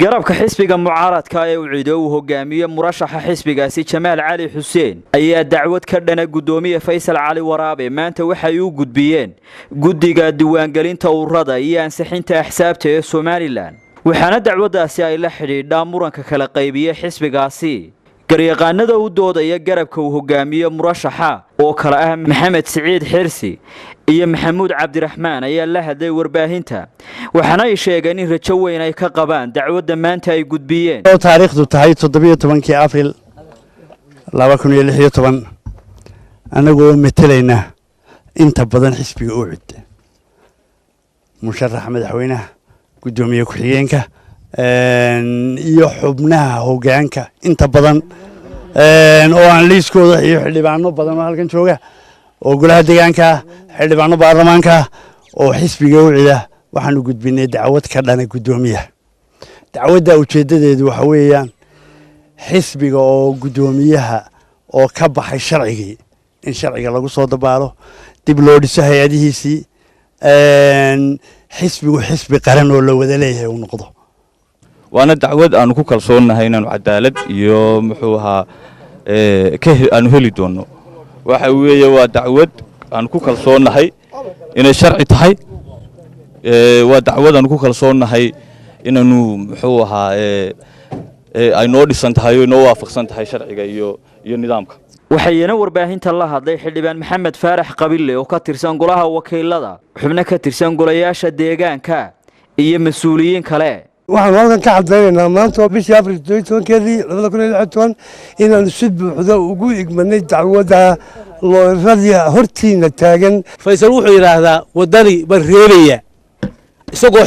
garabka xisbiga mucaaradka ee uu ciido hogaamiye murashaxa xisbigaasi Jamaal Cali Xuseen ayaa dacwad ka dhana gudoomiye Faysal Cali Waraabe maanta waxay u gudbiyeen guddiga diiwaangelinta ururada iyo ansixinta axsaabta ee Soomaaliland waxaana dacwadaasi ay la xidhiidhaa muranka kala qaybiye xisbigaasi garyaqaanada u doodaya garabka uu hogaamiye murashaxa oo kala ah Maxamed Saciid Xirsi iyo Maxamuud Cabdiraxmaan ayaa la hadlay warbaahinta waxaana ay sheegeen in rajo weyn ay ka qabaan dacwadda maanta ay gudbiyeen taariikhdu tahay 17 Abriil 2016 anagoo metelayna inta badan xisbiga u cid musharax madaxweynaha gudoomiye ku-xigeenka iyo xubnaha hoggaanka inta badan oo aan liiskooda iyo xildhibaano badan oo halkan jooga oo golaha deegaanka xildhibaano baarlamaanka oo xisbiga u cida waxaanu gudbinay dacwad ka dhana gudoomiyaha dacwadda ujeedadeedu waxa weeyaan xisbiga oo gudoomiyaha oo ka baxay sharcigii in sharciga lagu soo dabaalo dib loo dhiso hay'adihiisii xisbigu xisbi qaran oo la wada leeyahay uu noqdo waana dacwad aanu ku kalsoonahay inaanu cadaalad iyo muxuu ahaa aanu heli doono waxa weeye waa dacwad aanu ku kalsoonahay inay sharci tahay waa dacwad aanu ku kalsoonahay inaanu muxuu ahaa ay noo dhisan tahay oo noo waafaqsan tahay sharciga iyo nidaamka waxayna warbaahinta la hadlay xildhibaan Maxamed Faarax Qabille oo ka tirsan golaha wakiilada xubno ka tirsan golayaasha deegaanka iyo mas'uuliyiin kale waxaan halkan ka cadeynaynaa maanta bishii Abriil 2016 inaan si buuxda ugu igmanay dacwadda looradii hortiina taagan Faysal wuxuu yiraahdaa wadani bareebaya isagoo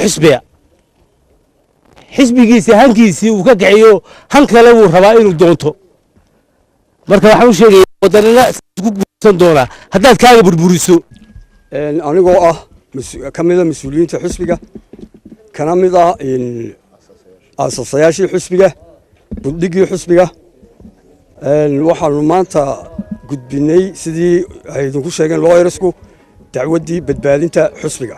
xisbigiisa hankiisii uu ka gaciyo han kale uu rabaa inuu doonto marka waxa uu sheegay wadanina isku guursan doona haddaad kaaga burburiso anigoo ah kamida mas'uuliyiinta xisbiga kana mid ah aasasayaashii xisbiga buddigii xisbiga waxaanu maanta gudbinay sidii ay idinku sheegeen looyersku dacwaddii badbaadinta xisbiga